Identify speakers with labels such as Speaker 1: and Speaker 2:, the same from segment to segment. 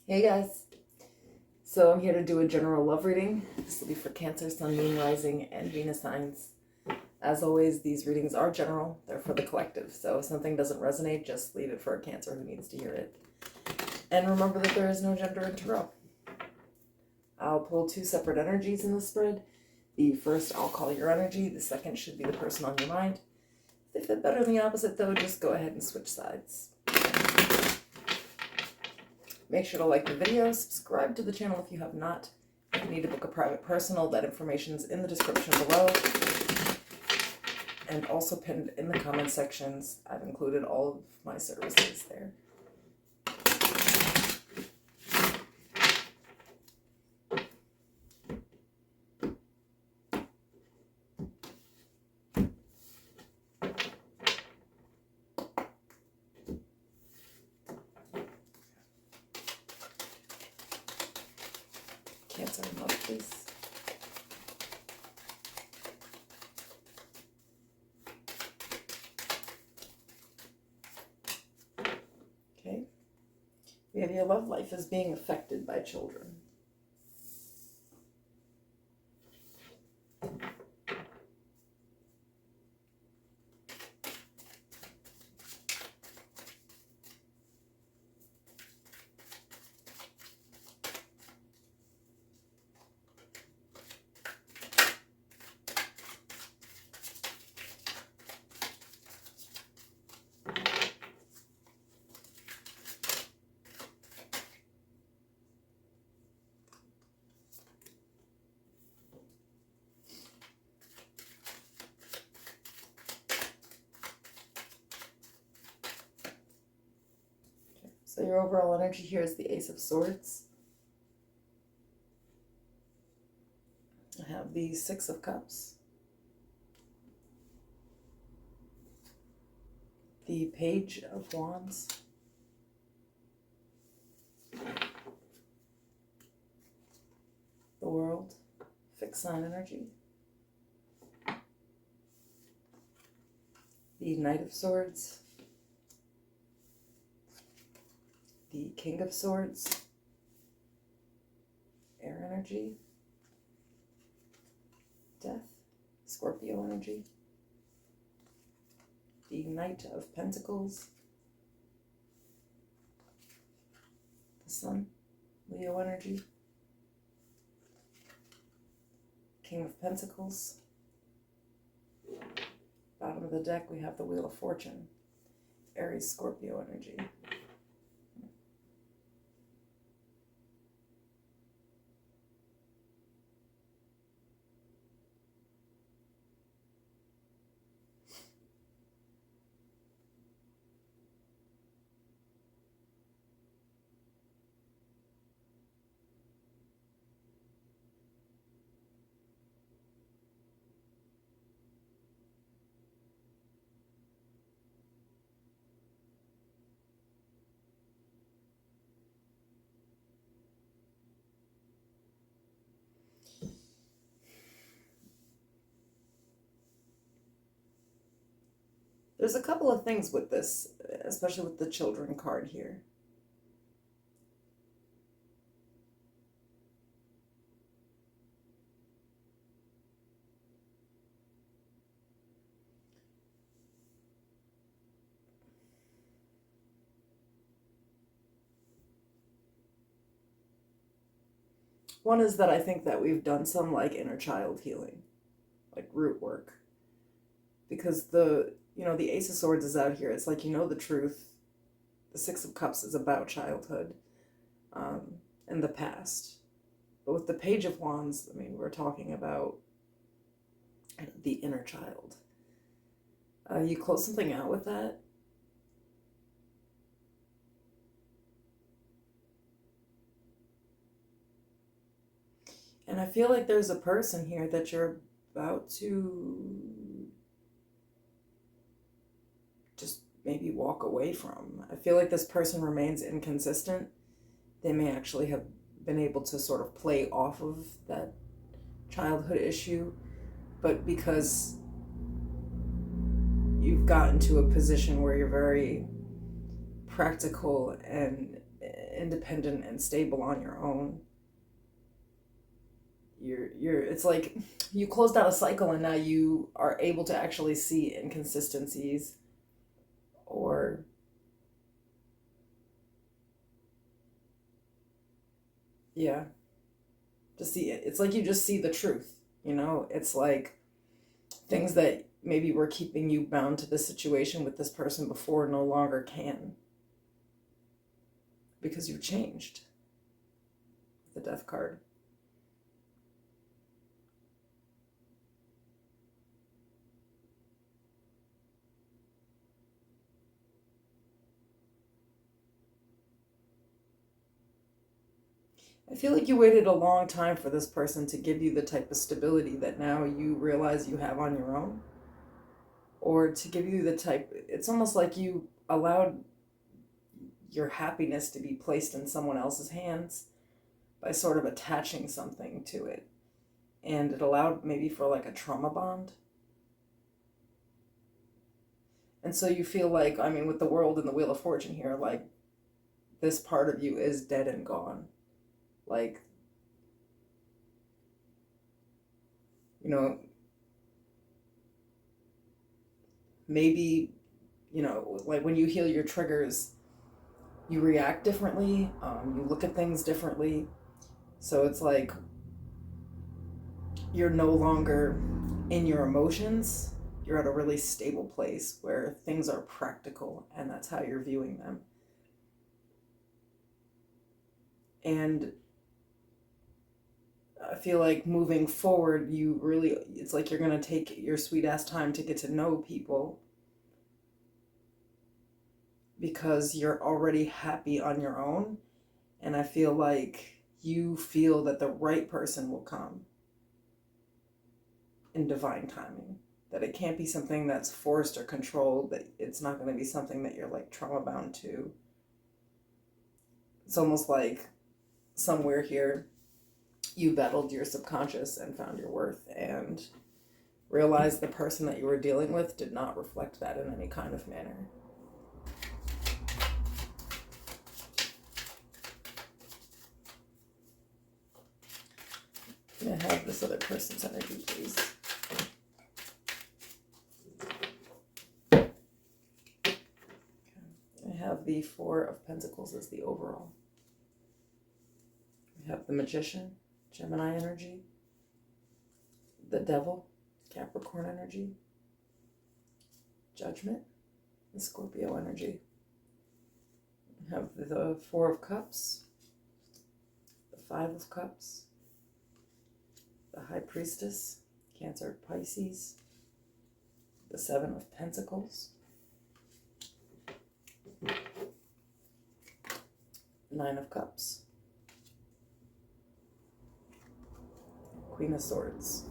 Speaker 1: Hey guys, so I'm here to do a general love reading. This will be for Cancer, Sun, Moon, Rising, and Venus signs. As always, these readings are general, they're for the collective, so if something doesn't resonate, just leave it for a Cancer who needs to hear it. And remember that there is no gender in tarot. I'll pull two separate energies in the spread. The first I'll call your energy, the second should be the person on your mind. If they fit better than the opposite though, just go ahead and switch sides. Make sure to like the video, subscribe to the channel if you have not. If you need to book a private personal, that information's in the description below. And also pinned in the comment sections. I've included all of my services there. Cancer in love, please. Okay. We have your love life is being affected by children. So your overall energy here is the Ace of Swords. I have the Six of Cups. The Page of Wands. The World. Fixed sign energy. The Knight of Swords. The King of Swords, air energy, death, Scorpio energy, the Knight of Pentacles, the Sun, Leo energy, King of Pentacles. Bottom of the deck we have the Wheel of Fortune, Aries, Scorpio energy. There's a couple of things with this, especially with the children card here. One is that I think that we've done some like inner child healing, like root work. Because the Ace of Swords is out here. It's like, the truth. The Six of Cups is about childhood and the past. But with the Page of Wands, I mean, we're talking about the inner child. You close something out with that? And I feel like there's a person here that you're about to just maybe walk away from. I feel like this person remains inconsistent. They may actually have been able to sort of play off of that childhood issue, but because you've gotten to a position where you're very practical and independent and stable on your own. It's like you closed out a cycle and now you are able to actually see inconsistencies, or yeah, to see it. It's like you just see the truth, It's like things that maybe were keeping you bound to this situation with this person before no longer can, because you changed. The Death card. I feel like you waited a long time for this person to give you the type of stability that now you realize you have on your own. Or to give you the type, it's almost like you allowed your happiness to be placed in someone else's hands by sort of attaching something to it. And it allowed maybe for like a trauma bond. And so you feel like, I mean, with the World and the Wheel of Fortune here, like this part of you is dead and gone. Like, maybe, like when you heal your triggers, you react differently, you look at things differently. So it's like you're no longer in your emotions. You're at a really stable place where things are practical, and that's how you're viewing them. And I feel like moving forward, it's like you're going to take your sweet ass time to get to know people, because you're already happy on your own. And I feel like you feel that the right person will come in divine timing. That it can't be something that's forced or controlled, that it's not going to be something that you're like trauma bound to. It's almost like somewhere here you battled your subconscious and found your worth and realized the person that you were dealing with did not reflect that in any kind of manner. Can I have this other person's energy, please? I have the Four of Pentacles as the overall. We have the Magician, Gemini energy, the Devil, Capricorn energy, Judgment, the Scorpio energy. We have the Four of Cups, the Five of Cups, the High Priestess, Cancer, Pisces, the Seven of Pentacles, Nine of Cups, Queen of Swords.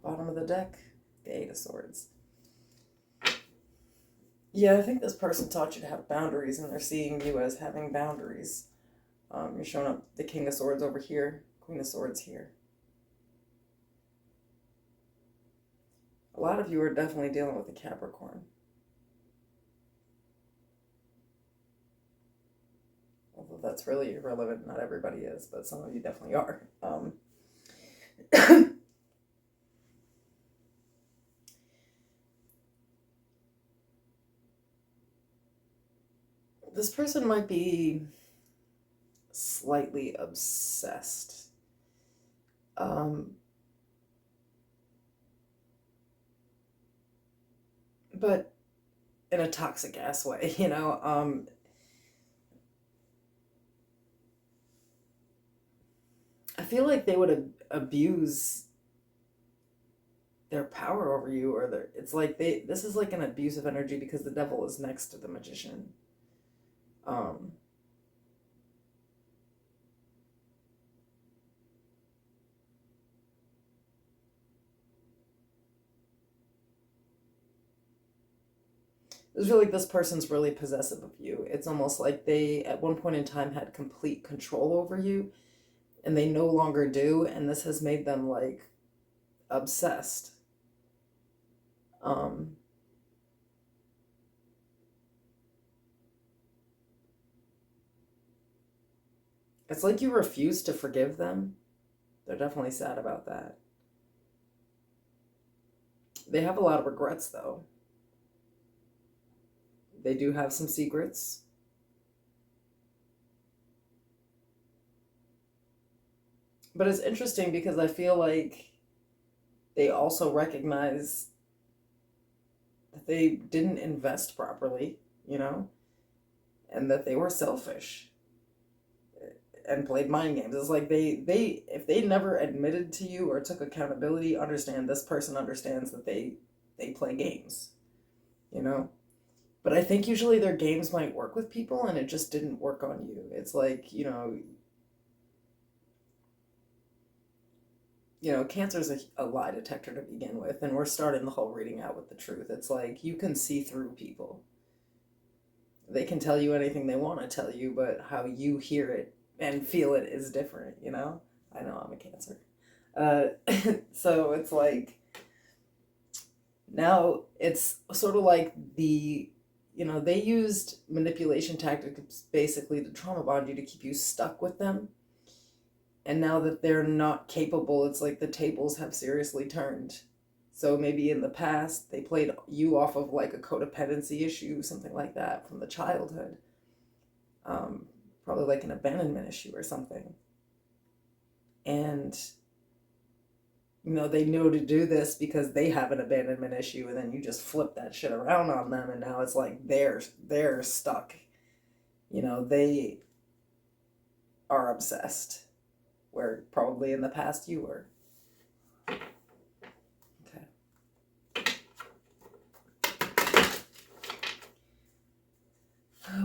Speaker 1: Bottom of the deck, the Eight of Swords. Yeah, I think this person taught you to have boundaries, and they're seeing you as having boundaries. You're showing up the King of Swords over here, Queen of Swords here. A lot of you are definitely dealing with a Capricorn. Although that's really irrelevant, not everybody is, but some of you definitely are. This person might be slightly obsessed. But in a toxic ass way, I feel like they would abuse their power over you, or it's like this is like an abusive energy because the Devil is next to the Magician. I feel like this person's really possessive of you. It's almost like they, at one point in time, had complete control over you, and they no longer do, and this has made them, like, obsessed. It's like you refuse to forgive them. They're definitely sad about that. They have a lot of regrets, though. They do have some secrets. But it's interesting because I feel like they also recognize that they didn't invest properly, you know, and that they were selfish and played mind games. It's like they if they never admitted to you or took accountability, understand this person understands that they play games, you know. But I think usually their games might work with people and it just didn't work on you. It's like, cancer's a lie detector to begin with, and we're starting the whole reading out with the truth. It's like you can see through people. They can tell you anything they want to tell you, but how you hear it and feel it is different, you know? I know I'm a Cancer. So it's like, now it's sort of like they used manipulation tactics basically to trauma bond you to keep you stuck with them. And now that they're not capable, it's like the tables have seriously turned. So maybe in the past, they played you off of like a codependency issue, something like that from the childhood. Probably like an abandonment issue or something. And, they knew to do this because they have an abandonment issue, and then you just flip that shit around on them, and now it's like they're stuck. They are obsessed, where probably in the past you were. Okay.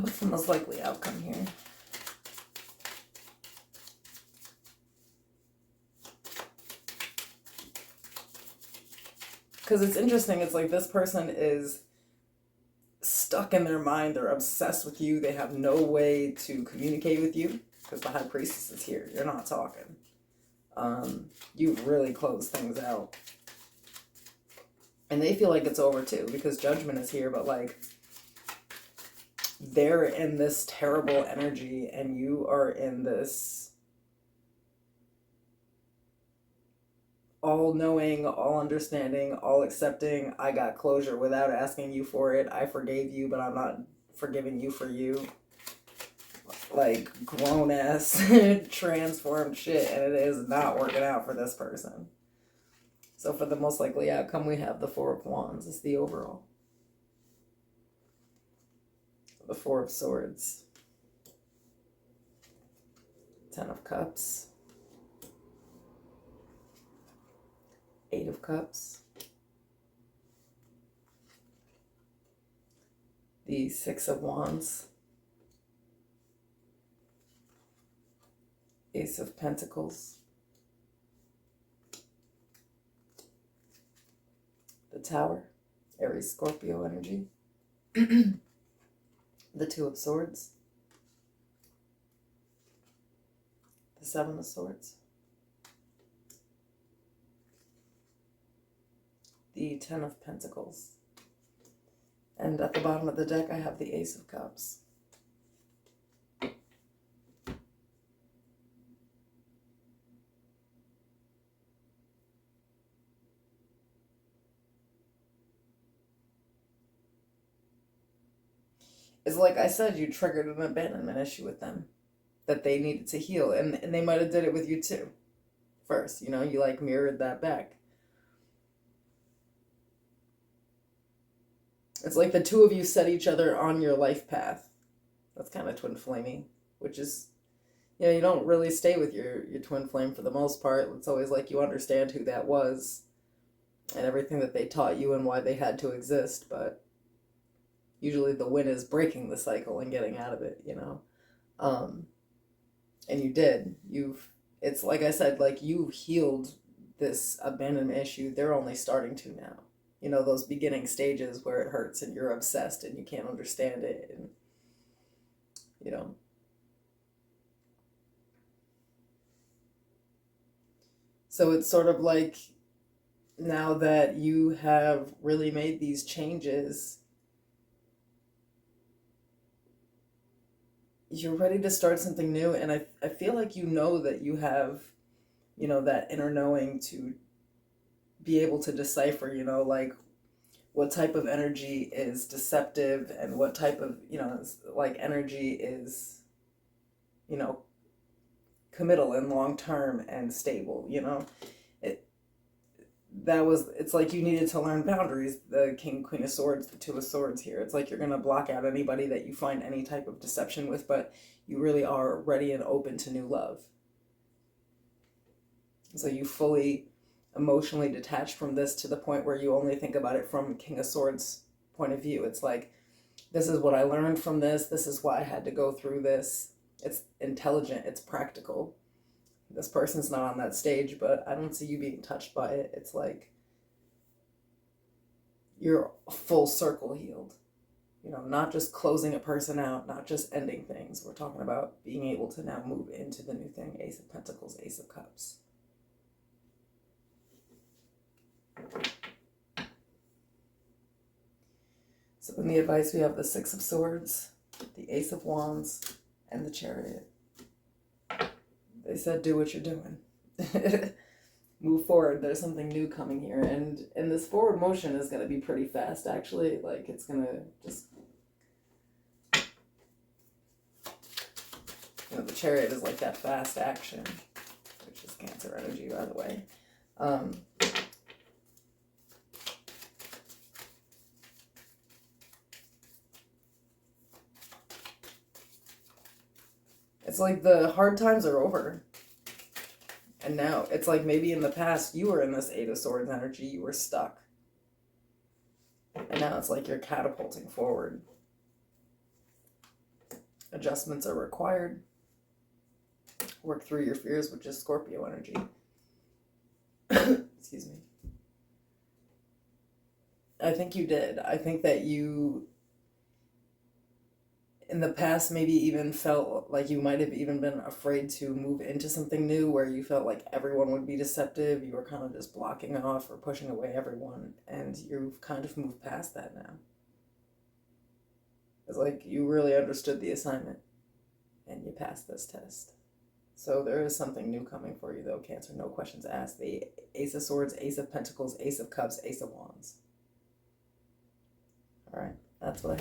Speaker 1: What's the most likely outcome here? Because it's interesting, it's like this person is stuck in their mind, they're obsessed with you, they have no way to communicate with you, because the High Priestess is here, you're not talking. You've really closed things out. And they feel like it's over too, because Judgment is here, but like, they're in this terrible energy, and you are in this all-knowing, all-understanding, all-accepting, I got closure without asking you for it, I forgave you, but I'm not forgiving you for you. Like, grown-ass, transformed shit, and it is not working out for this person. So for the most likely outcome, we have the Four of Wands is the overall. The Four of Swords. Ten of Cups. Eight of Cups. The Six of Wands. Ace of Pentacles. The Tower. Aries, Scorpio energy. The Two of Swords. The Seven of Swords. The Ten of Pentacles. And at the bottom of the deck, I have the Ace of Cups. It's like I said, you triggered an abandonment issue with them that they needed to heal. And they might have did it with you too. First, you like mirrored that back. It's like the two of you set each other on your life path. That's kind of twin flamey, which is, you don't really stay with your twin flame for the most part. It's always like you understand who that was and everything that they taught you and why they had to exist, but usually the win is breaking the cycle and getting out of it, and you did. It's like I said, like you've healed this abandonment issue. They're only starting to now. Those beginning stages where it hurts and you're obsessed and you can't understand it. And, So it's sort of like now that you have really made these changes, you're ready to start something new, and I feel like you know that you have, that inner knowing to be able to decipher, like what type of energy is deceptive and what type of, like energy is, you know, committal and long term and stable, It it's like you needed to learn boundaries. The King, Queen of Swords, the Two of Swords here. It's like you're gonna block out anybody that you find any type of deception with, but you really are ready and open to new love. So you fully emotionally detached from this to the point where you only think about it from King of Swords point of view. It's like, this is what I learned from this. This is why I had to go through this. It's intelligent. It's practical. This person's not on that stage, but I don't see you being touched by it. It's like you're full circle healed. Not just closing a person out, not just ending things. We're talking about being able to now move into the new thing. Ace of Pentacles, Ace of Cups. So in the advice, we have the Six of Swords, the Ace of Wands, and the Chariot. They said, do what you're doing. Move forward. There's something new coming here. And this forward motion is going to be pretty fast, actually. Like, it's going to just... the Chariot is like that fast action, which is Cancer energy, by the way. It's like the hard times are over. And now, it's like maybe in the past you were in this Eight of Swords energy, you were stuck. And now it's like you're catapulting forward. Adjustments are required. Work through your fears, which is Scorpio energy. Excuse me. I think you did. I think that you, in the past, maybe even felt like you might have even been afraid to move into something new where you felt like everyone would be deceptive. You were kind of just blocking off or pushing away everyone. And you've kind of moved past that now. It's like you really understood the assignment and you passed this test. So there is something new coming for you, though, Cancer. No questions asked. The Ace of Swords, Ace of Pentacles, Ace of Cups, Ace of Wands. All right, that's what I have.